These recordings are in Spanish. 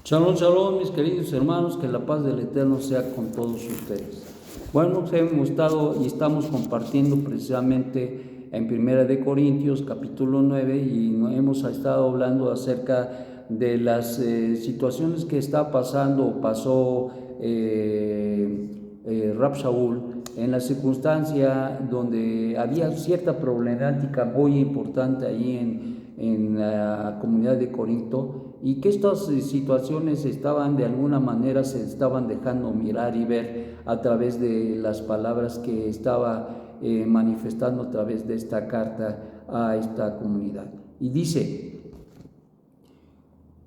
Shalom, shalom, mis queridos hermanos, que la paz del Eterno sea con todos ustedes. Bueno, hemos estado y estamos compartiendo precisamente en Primera de Corintios, capítulo 9, y hemos estado hablando acerca de las situaciones que está pasando o pasó Rab Shaul en la circunstancia donde había cierta problemática muy importante ahí en la comunidad de Corinto, y que estas situaciones estaban de alguna manera se estaban dejando mirar y ver a través de las palabras que estaba manifestando a través de esta carta a esta comunidad. Y dice: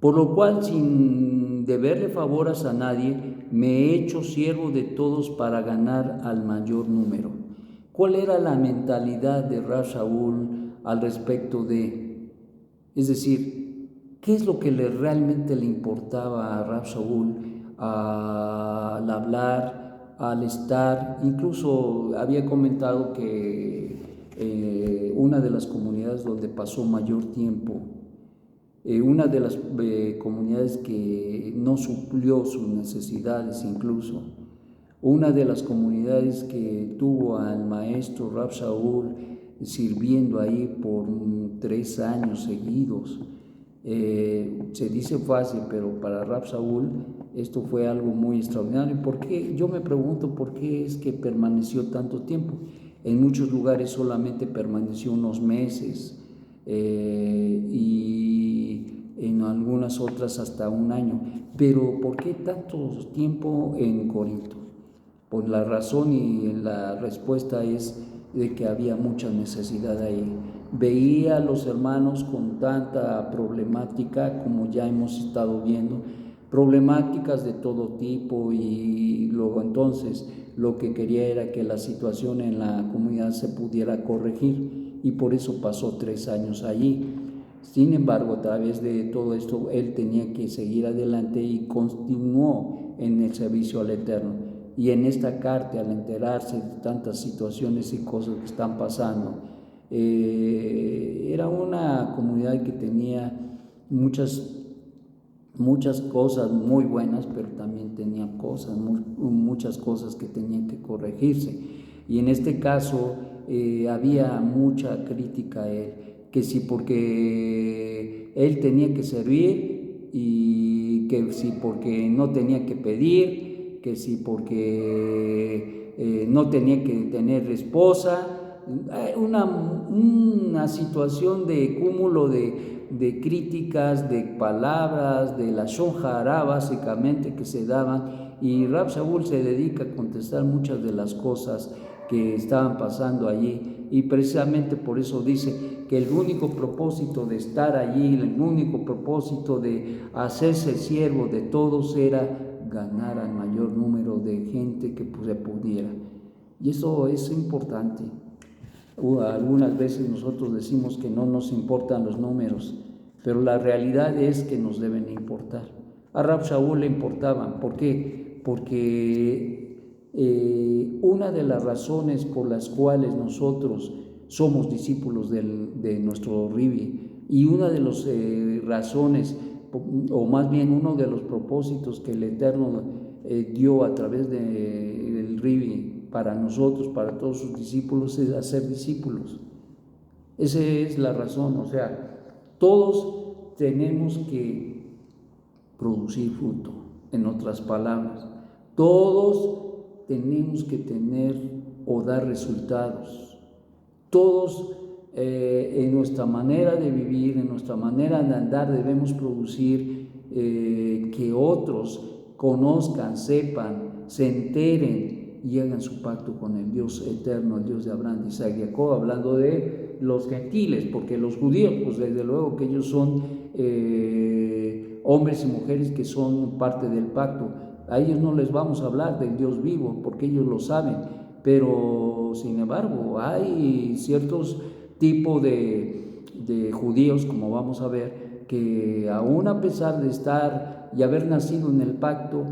por lo cual, sin deberle favores a nadie, me he hecho siervo de todos para ganar al mayor número. ¿Cuál era la mentalidad de Rab Shaul al respecto de? Es decir, ¿qué es lo que realmente le importaba a Rab Shaul al hablar, al estar? Incluso había comentado que una de las comunidades donde pasó mayor tiempo, una de las comunidades que no suplió sus necesidades, incluso una de las comunidades que tuvo al maestro Rab Shaul sirviendo ahí por 3 años seguidos. Se dice fácil, pero para Rab Shaul esto fue algo muy extraordinario. ¿Por qué? Yo me pregunto por qué es que permaneció tanto tiempo. En muchos lugares solamente permaneció unos meses, y en algunas otras hasta 1 año. Pero ¿por qué tanto tiempo en Corinto? Pues la razón y la respuesta es de que había mucha necesidad ahí. Veía a los hermanos con tanta problemática, como ya hemos estado viendo, problemáticas de todo tipo, y luego entonces lo que quería era que la situación en la comunidad se pudiera corregir, y por eso pasó 3 años allí. Sin embargo, a través de todo esto, él tenía que seguir adelante y continuó en el servicio al Eterno. Y en esta carta, al enterarse de tantas situaciones y cosas que están pasando, era una comunidad que tenía muchas cosas muy buenas, pero también tenía muchas cosas que tenían que corregirse. Y en este caso había mucha crítica a él, que sí porque él tenía que servir, y que sí porque no tenía que pedir, que sí porque no tenía que tener esposa. Una situación de cúmulo de críticas, de palabras, de la shonjara básicamente que se daban, y Rab Shaul se dedica a contestar muchas de las cosas que estaban pasando allí, y precisamente por eso dice que el único propósito de estar allí, el único propósito de hacerse siervo de todos era ganar al mayor número de gente que se pudiera. Y eso es importante. Algunas veces nosotros decimos que no nos importan los números, pero la realidad es que nos deben importar. A Rab Shaul le importaban. ¿Por qué? Porque una de las razones por las cuales nosotros somos discípulos de nuestro Ribi, y una de las razones, o más bien uno de los propósitos que el Eterno dio a través del Ribi para nosotros, para todos sus discípulos, es hacer discípulos. Esa es la razón. O sea, todos tenemos que producir fruto. En otras palabras, todos tenemos que tener o dar resultados. Todos en nuestra manera de vivir, en nuestra manera de andar, debemos producir que otros conozcan, sepan, se enteren y hagan su pacto con el Dios eterno, el Dios de Abraham, de Isaac y Jacob, hablando de los gentiles, porque los judíos, pues desde luego que ellos son hombres y mujeres que son parte del pacto. A ellos no les vamos a hablar del Dios vivo, porque ellos lo saben, pero sin embargo hay ciertos tipos de judíos, como vamos a ver, que aún a pesar de estar y haber nacido en el pacto,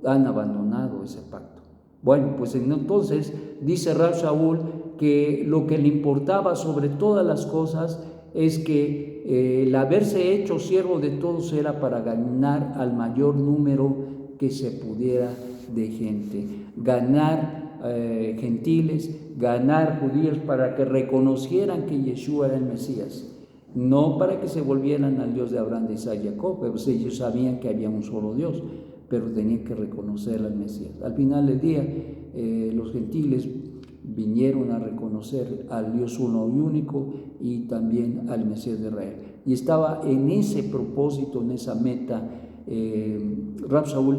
han abandonado ese pacto. Bueno, pues entonces dice Rab Shaul que lo que le importaba sobre todas las cosas es que el haberse hecho siervo de todos era para ganar al mayor número que se pudiera de gente, ganar gentiles, ganar judíos para que reconocieran que Yeshua era el Mesías, no para que se volvieran al Dios de Abraham, de Isaac y Jacob, pues ellos sabían que había un solo Dios, pero tenían que reconocer al Mesías. Al final del día, los gentiles vinieron a reconocer al Dios uno y único y también al Mesías de Israel. Y estaba en ese propósito, en esa meta, Rab Shaul,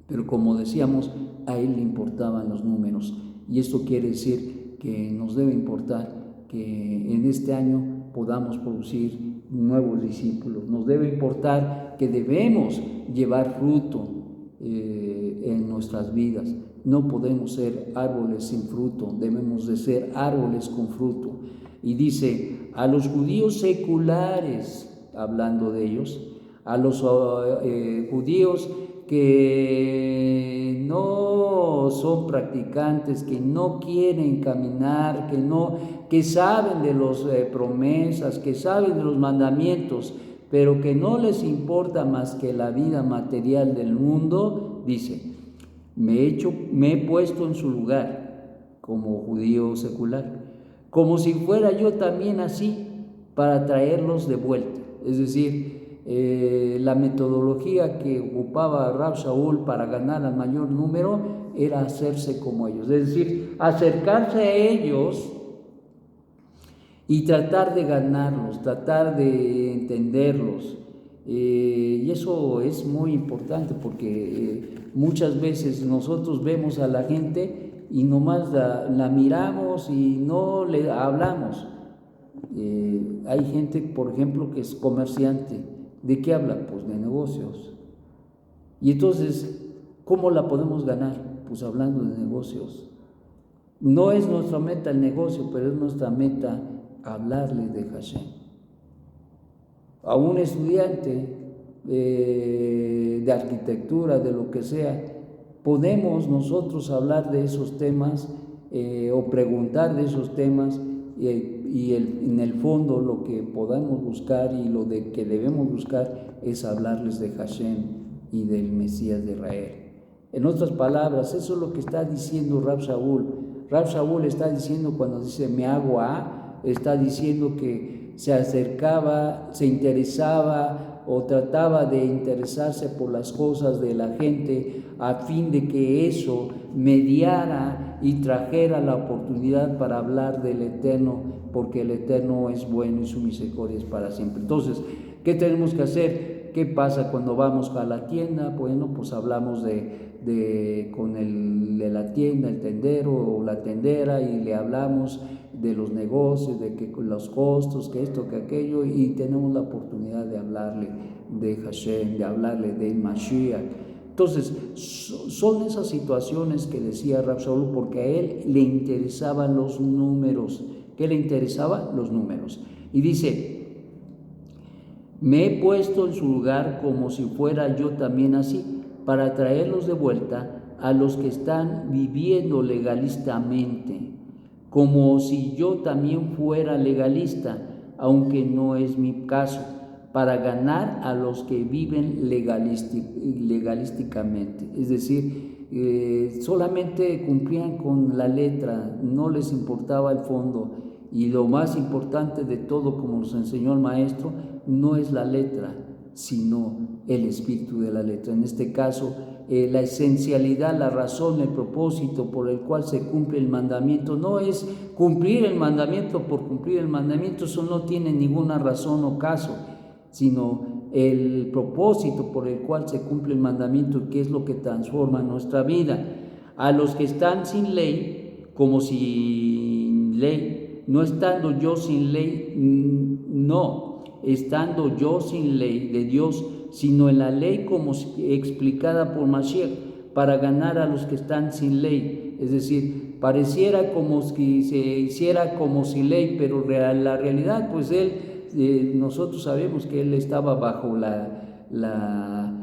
pero como decíamos, a él le importaban los números. Y esto quiere decir que nos debe importar que en este año podamos producir nuevos discípulos. Nos debe importar que debemos llevar fruto en nuestras vidas. No podemos ser árboles sin fruto, debemos de ser árboles con fruto. Y dice, a los judíos seculares, hablando de ellos, a los judíos que no son practicantes, que no quieren caminar, que saben de las promesas, que saben de los mandamientos, pero que no les importa más que la vida material del mundo, dice, me he puesto en su lugar como judío secular, como si fuera yo también así, para traerlos de vuelta. Es decir, la metodología que ocupaba Rab Shaul para ganar al mayor número era hacerse como ellos, es decir, acercarse a ellos y tratar de ganarlos, tratar de entenderlos. Y eso es muy importante porque muchas veces nosotros vemos a la gente y nomás la miramos y no le hablamos. Hay gente, por ejemplo, que es comerciante. ¿De qué habla? Pues de negocios. Y entonces, ¿cómo la podemos ganar? Pues hablando de negocios. No es nuestra meta el negocio, pero es nuestra meta hablarle de Hashem. A un estudiante de arquitectura, de lo que sea, podemos nosotros hablar de esos temas o preguntar de esos temas y en el fondo lo que podamos buscar y lo que debemos buscar es hablarles de Hashem y del Mesías de Israel. En otras palabras, eso es lo que está diciendo Rab Shaul. Rab Shaul está diciendo cuando dice me hago está diciendo que se acercaba, se interesaba o trataba de interesarse por las cosas de la gente a fin de que eso mediara y trajera la oportunidad para hablar del Eterno, porque el Eterno es bueno y su misericordia es para siempre. Entonces, ¿qué tenemos que hacer? ¿Qué pasa cuando vamos a la tienda? Bueno, pues hablamos con el de la tienda, el tendero o la tendera, y le hablamos de los negocios, de que los costos, que esto, que aquello, y tenemos la oportunidad de hablarle de Hashem, de hablarle de Mashiach. Entonces, son esas situaciones que decía Rab Shaul, porque a él le interesaban los números. ¿Qué le interesaban? Los números. Y dice, me he puesto en su lugar como si fuera yo también así, para traerlos de vuelta a los que están viviendo legalistamente, como si yo también fuera legalista, aunque no es mi caso, para ganar a los que viven legalísticamente. Es decir, solamente cumplían con la letra, no les importaba el fondo. Y lo más importante de todo, como nos enseñó el maestro, no es la letra, sino el espíritu de la letra. En este caso, la esencialidad, la razón, el propósito por el cual se cumple el mandamiento, no es cumplir el mandamiento por cumplir el mandamiento, eso no tiene ninguna razón o caso, sino el propósito por el cual se cumple el mandamiento, que es lo que transforma nuestra vida. A los que están sin ley, como sin ley, no estando yo sin ley, no, estando yo sin ley de Dios, sino en la ley como explicada por Mashiach, para ganar a los que están sin ley. Es decir, pareciera como si se hiciera como sin ley, pero la realidad, pues nosotros sabemos que él estaba bajo la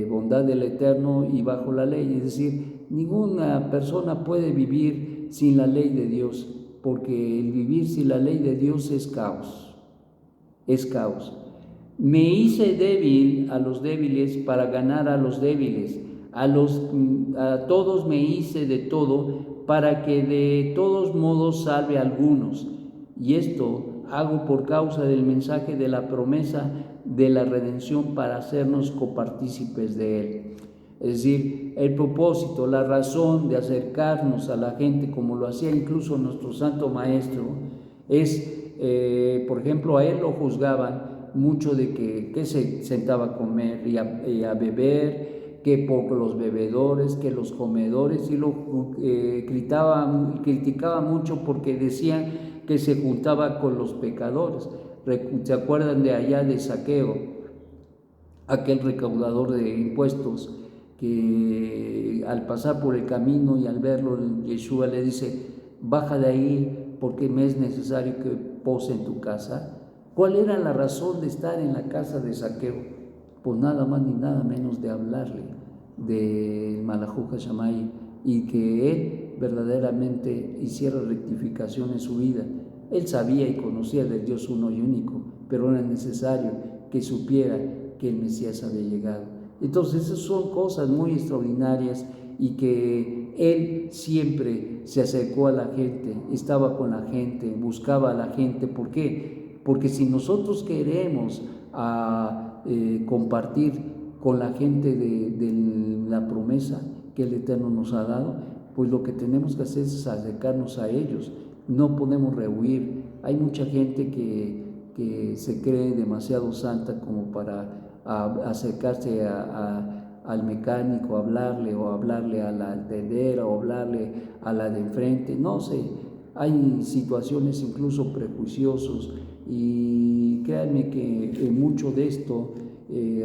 bondad del Eterno y bajo la ley. Es decir, ninguna persona puede vivir sin la ley de Dios, porque el vivir sin la ley de Dios es caos. es caos. Me hice débil a los débiles para ganar a los débiles. A todos me hice de todo para que de todos modos salve a algunos. Y esto hago por causa del mensaje de la promesa de la redención para hacernos copartícipes de él. Es decir, el propósito, la razón de acercarnos a la gente, como lo hacía incluso nuestro Santo Maestro, es, por ejemplo, a él lo juzgaban mucho de que se sentaba a comer y a beber, que por los bebedores, que los comedores, y lo criticaba mucho porque decían que se juntaba con los pecadores. ¿Se acuerdan de allá de Zaqueo, aquel recaudador de impuestos, que al pasar por el camino y al verlo, Yeshua le dice: baja de ahí porque me es necesario que pose en tu casa? ¿Cuál era la razón de estar en la casa de Zaqueo? Pues nada más ni nada menos de hablarle del Malajú Hashamay y que él verdaderamente hiciera rectificación en su vida. Él sabía y conocía del Dios uno y único, pero era necesario que supiera que el Mesías había llegado. Entonces esas son cosas muy extraordinarias y que él siempre se acercó a la gente, estaba con la gente, buscaba a la gente. ¿Por qué? Porque si nosotros queremos compartir con la gente de la promesa que el Eterno nos ha dado, pues lo que tenemos que hacer es acercarnos a ellos. No podemos rehuir. Hay mucha gente que se cree demasiado santa como para acercarse al mecánico, hablarle a la tendera o hablarle a la de enfrente. No sé, hay situaciones incluso prejuiciosos, y créanme que mucho de esto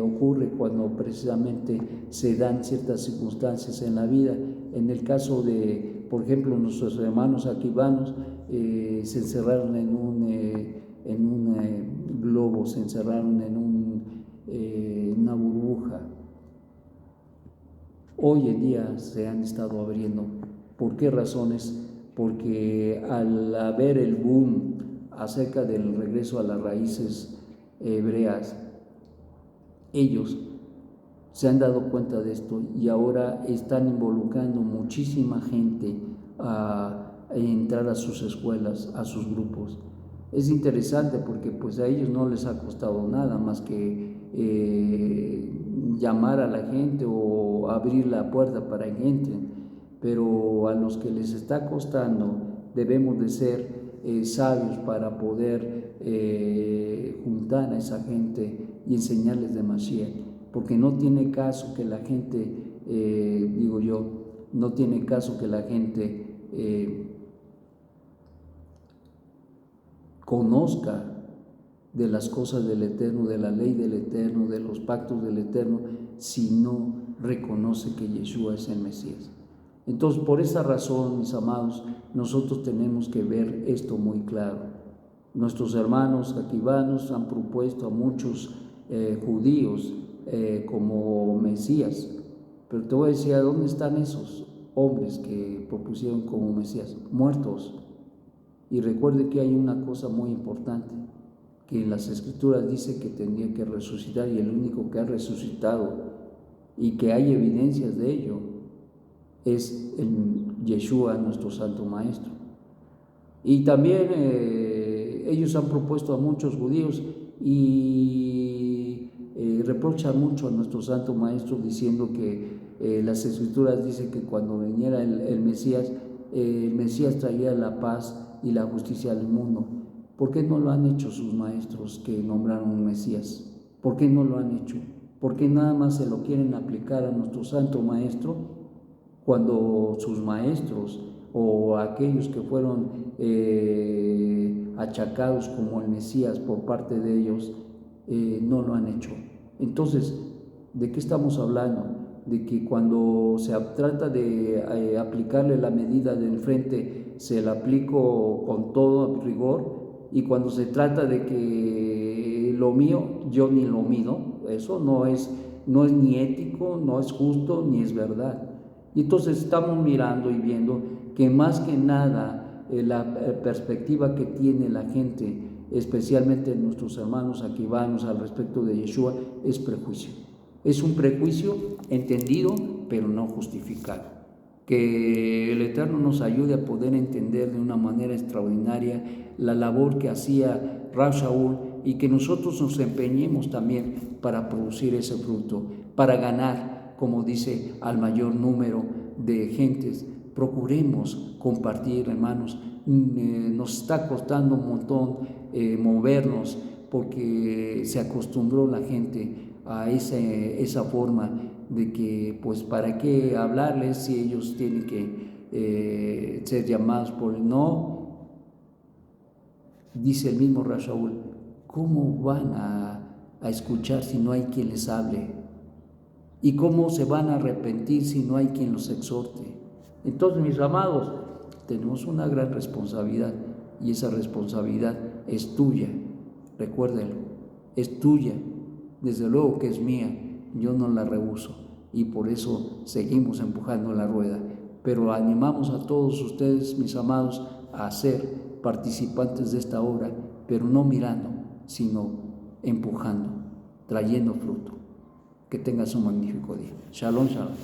ocurre cuando precisamente se dan ciertas circunstancias en la vida. En el caso de, por ejemplo, nuestros hermanos aquivanos, se encerraron en un globo, se encerraron en una burbuja. Hoy en día se han estado abriendo. ¿Por qué razones? Porque al haber el boom acerca del regreso a las raíces hebreas, ellos se han dado cuenta de esto y ahora están involucrando muchísima gente a entrar a sus escuelas, a sus grupos. Es interesante porque pues a ellos no les ha costado nada más que llamar a la gente o abrir la puerta para que entren, pero a los que les está costando debemos de ser sabios para poder juntar a esa gente y enseñarles de Mashiach, porque no tiene caso que la gente, no tiene caso que la gente conozca de las cosas del Eterno, de la ley del Eterno, de los pactos del Eterno, si no reconoce que Yeshua es el Mesías. Entonces, por esa razón, mis amados, nosotros tenemos que ver esto muy claro. Nuestros hermanos aquivanos han propuesto a muchos judíos como Mesías, pero te voy a decir, ¿a dónde están esos hombres que propusieron como Mesías? Muertos. Y recuerde que hay una cosa muy importante, que en las Escrituras dice que tenía que resucitar, y el único que ha resucitado y que hay evidencias de ello es el Yeshua, nuestro Santo Maestro. Y también ellos han propuesto a muchos judíos y reprochan mucho a nuestro Santo Maestro diciendo que las Escrituras dicen que cuando viniera el Mesías traería la paz y la justicia al mundo. ¿Por qué no lo han hecho sus maestros que nombraron un Mesías? ¿Por qué no lo han hecho? ¿Por qué nada más se lo quieren aplicar a nuestro Santo Maestro cuando sus maestros o aquellos que fueron achacados como el Mesías por parte de ellos no lo han hecho? Entonces, ¿de qué estamos hablando? De que cuando se trata de aplicarle la medida del frente, se la aplico con todo rigor, y cuando se trata de que lo mío, yo ni lo mido. Eso no es ni ético, no es justo, ni es verdad. Y entonces estamos mirando y viendo que más que nada la perspectiva que tiene la gente especialmente nuestros hermanos akivanos al respecto de Yeshua, es prejuicio. Es un prejuicio entendido, pero no justificado. Que el Eterno nos ayude a poder entender de una manera extraordinaria la labor que hacía Rab Shaul y que nosotros nos empeñemos también para producir ese fruto, para ganar, como dice, al mayor número de gentes. Procuremos compartir, hermanos. Nos está costando un montón movernos porque se acostumbró la gente a esa forma de que, pues, ¿para qué hablarles si ellos tienen que ser llamados por el no? Dice el mismo Rab Shaul, ¿cómo van a escuchar si no hay quien les hable? ¿Y cómo se van a arrepentir si no hay quien los exhorte? Entonces, mis amados, tenemos una gran responsabilidad y esa responsabilidad es tuya, recuérdenlo, es tuya, desde luego que es mía, yo no la rehúso y por eso seguimos empujando la rueda, pero animamos a todos ustedes, mis amados, a ser participantes de esta obra, pero no mirando, sino empujando, trayendo fruto. Que tengas un magnífico día. Shalom, shalom.